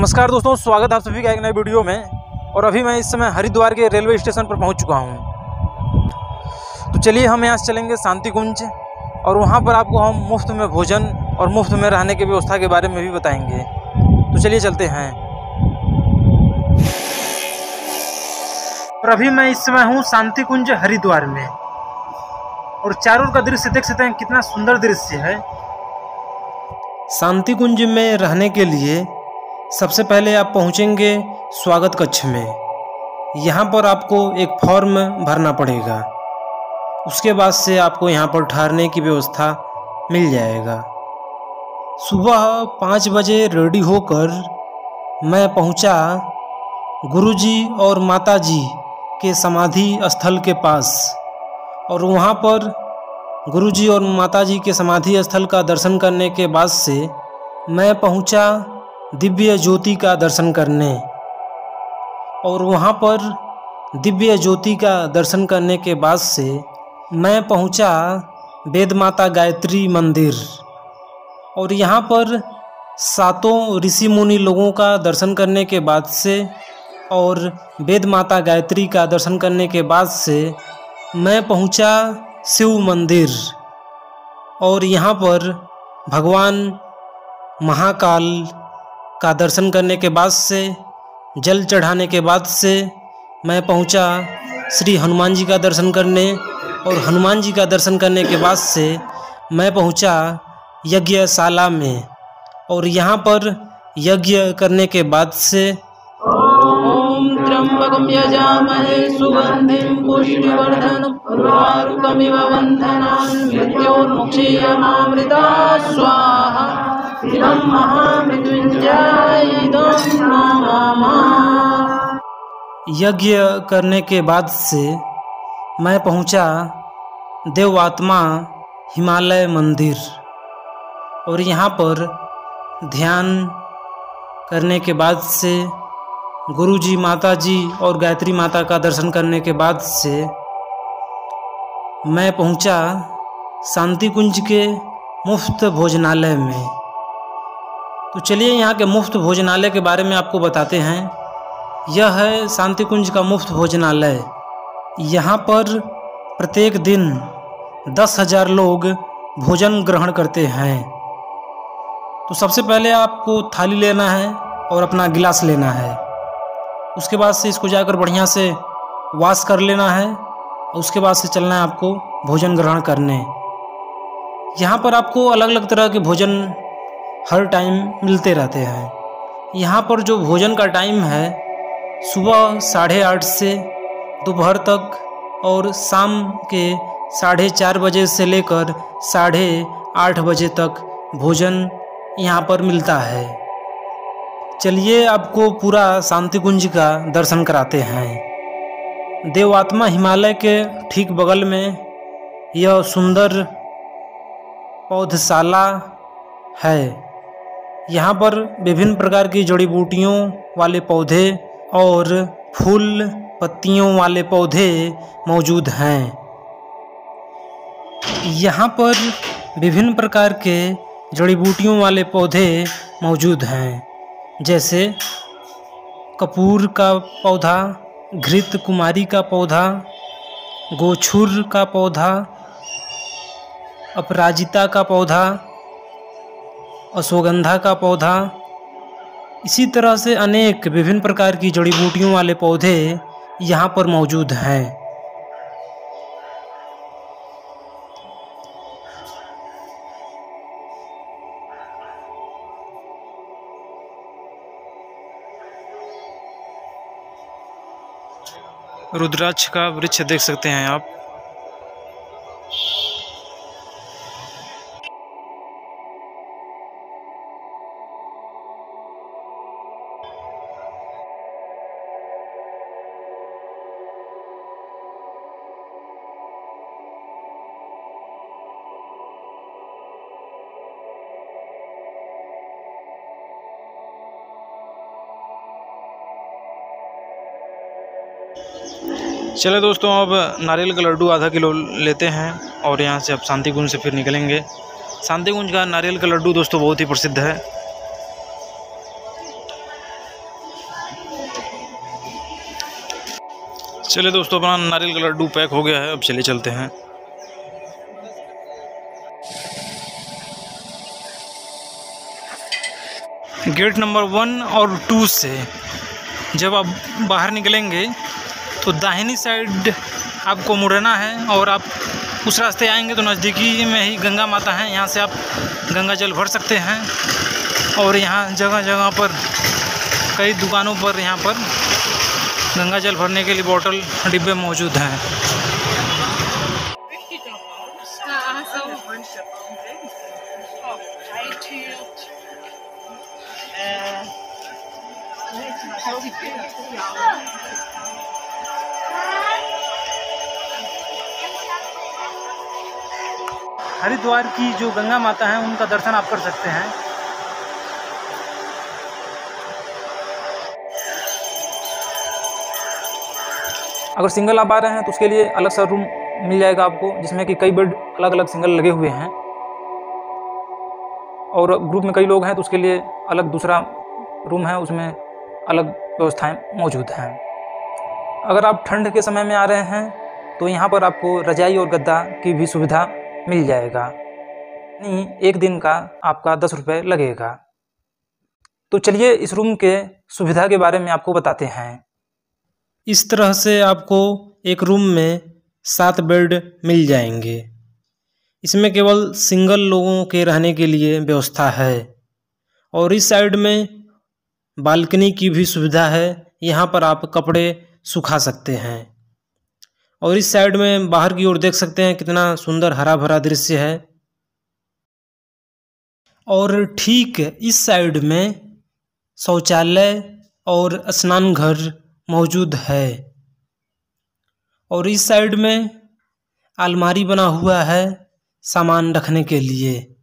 नमस्कार दोस्तों, स्वागत है आप सभी का एक नए वीडियो में। और अभी मैं इस समय हरिद्वार के रेलवे स्टेशन पर पहुंच चुका हूं। तो चलिए हम यहाँ से चलेंगे शांति कुंज, और वहां पर आपको हम मुफ्त में भोजन और मुफ्त में रहने की व्यवस्था के बारे में भी बताएंगे। तो चलिए चलते हैं। और अभी मैं इस समय हूँ शांति कुंज हरिद्वार में, और चारों का दृश्य देख सकते हैं, कितना सुंदर दृश्य है। शांति कुंज में रहने के लिए सबसे पहले आप पहुंचेंगे स्वागत कक्ष में। यहाँ पर आपको एक फॉर्म भरना पड़ेगा। उसके बाद से आपको यहाँ पर ठहरने की व्यवस्था मिल जाएगा। सुबह 5 बजे रेडी होकर मैं पहुँचा गुरुजी और माताजी के समाधि स्थल के पास, और वहाँ पर गुरुजी और माताजी के समाधि स्थल का दर्शन करने के बाद से मैं पहुँचा दिव्य ज्योति का दर्शन करने। और वहाँ पर दिव्य ज्योति का दर्शन करने के बाद से मैं पहुँचा वेद माता गायत्री मंदिर, और यहाँ पर 7 ऋषि मुनि लोगों का दर्शन करने के बाद से और वेद माता गायत्री का दर्शन करने के बाद से मैं पहुँचा शिव मंदिर, और यहाँ पर भगवान महाकाल का दर्शन करने के बाद से, जल चढ़ाने के बाद से मैं पहुंचा श्री हनुमान जी का दर्शन करने, और हनुमान जी का दर्शन करने के बाद से मैं पहुंचा यज्ञशाला में, और यहाँ पर यज्ञ करने के बाद से ओम त्र्यंबकं यजामहे सुगंधिं पुष्टिवर्धनं उर्वारुकमिव बन्धनान् मृत्योर्मुक्षीयमामृतात् स्वाहा इदं महामृत्युंजय इदं नमः। यज्ञ करने के बाद से मैं पहुंचा देवात्मा हिमालय मंदिर, और यहाँ पर ध्यान करने के बाद से गुरुजी माताजी और गायत्री माता का दर्शन करने के बाद से मैं पहुंचा शांति कुंज के मुफ्त भोजनालय में। तो चलिए यहाँ के मुफ्त भोजनालय के बारे में आपको बताते हैं। यह है शांति कुंज का मुफ्त भोजनालय। यहाँ पर प्रत्येक दिन 10,000 लोग भोजन ग्रहण करते हैं। तो सबसे पहले आपको थाली लेना है और अपना गिलास लेना है। उसके बाद से इसको जाकर बढ़िया से वॉश कर लेना है, और उसके बाद से चलना है आपको भोजन ग्रहण करने। यहाँ पर आपको अलग अलग तरह के भोजन हर टाइम मिलते रहते हैं। यहाँ पर जो भोजन का टाइम है सुबह 8:30 से दोपहर तक, और शाम के 4:30 बजे से लेकर 8:30 बजे तक भोजन यहाँ पर मिलता है। चलिए आपको पूरा शांति कुंज का दर्शन कराते हैं। देवात्मा हिमालय के ठीक बगल में यह सुंदर पौधशाला है। यहाँ पर विभिन्न प्रकार की जड़ी बूटियों वाले पौधे और फूल पत्तियों वाले पौधे मौजूद हैं। यहाँ पर विभिन्न प्रकार के जड़ी बूटियों वाले पौधे मौजूद हैं, जैसे कपूर का पौधा, घृत कुमारी का पौधा, गोछुर का पौधा, अपराजिता का पौधा, अश्वगंधा का पौधा। इसी तरह से अनेक विभिन्न प्रकार की जड़ी बूटियों वाले पौधे यहाँ पर मौजूद हैं। रुद्राक्ष का वृक्ष देख सकते हैं आप। चले दोस्तों, अब नारियल का लड्डू आधा किलो लेते हैं, और यहाँ से अब शांति कुंज से फिर निकलेंगे। शांति कुंज का नारियल का लड्डू दोस्तों बहुत ही प्रसिद्ध है। चलिए दोस्तों, अपना नारियल का लड्डू पैक हो गया है। अब चलिए चलते हैं। गेट नंबर 1 और 2 से जब आप बाहर निकलेंगे तो दाहिनी साइड आपको मुड़ना है, और आप उस रास्ते आएंगे तो नज़दीकी में ही गंगा माता हैं। यहाँ से आप गंगा जल भर सकते हैं, और यहाँ जगह जगह पर कई दुकानों पर यहाँ पर गंगा जल भरने के लिए बोतल डिब्बे मौजूद हैं। हरिद्वार की जो गंगा माता हैं उनका दर्शन आप कर सकते हैं। अगर सिंगल आप आ रहे हैं तो उसके लिए अलग सा रूम मिल जाएगा आपको, जिसमें कि कई बेड अलग अलग सिंगल लगे हुए हैं, और ग्रुप में कई लोग हैं तो उसके लिए अलग दूसरा रूम है, उसमें अलग व्यवस्थाएं मौजूद हैं। अगर आप ठंड के समय में आ रहे हैं तो यहाँ पर आपको रजाई और गद्दा की भी सुविधा मिल जाएगा। नहीं, एक दिन का आपका 10 रुपये लगेगा। तो चलिए इस रूम के सुविधा के बारे में आपको बताते हैं। इस तरह से आपको एक रूम में 7 बेड मिल जाएंगे। इसमें केवल सिंगल लोगों के रहने के लिए व्यवस्था है, और इस साइड में बालकनी की भी सुविधा है। यहाँ पर आप कपड़े सुखा सकते हैं, और इस साइड में बाहर की ओर देख सकते हैं कितना सुंदर हरा भरा दृश्य है। और ठीक इस साइड में शौचालय और स्नान घर मौजूद है, और इस साइड में अलमारी बना हुआ है सामान रखने के लिए।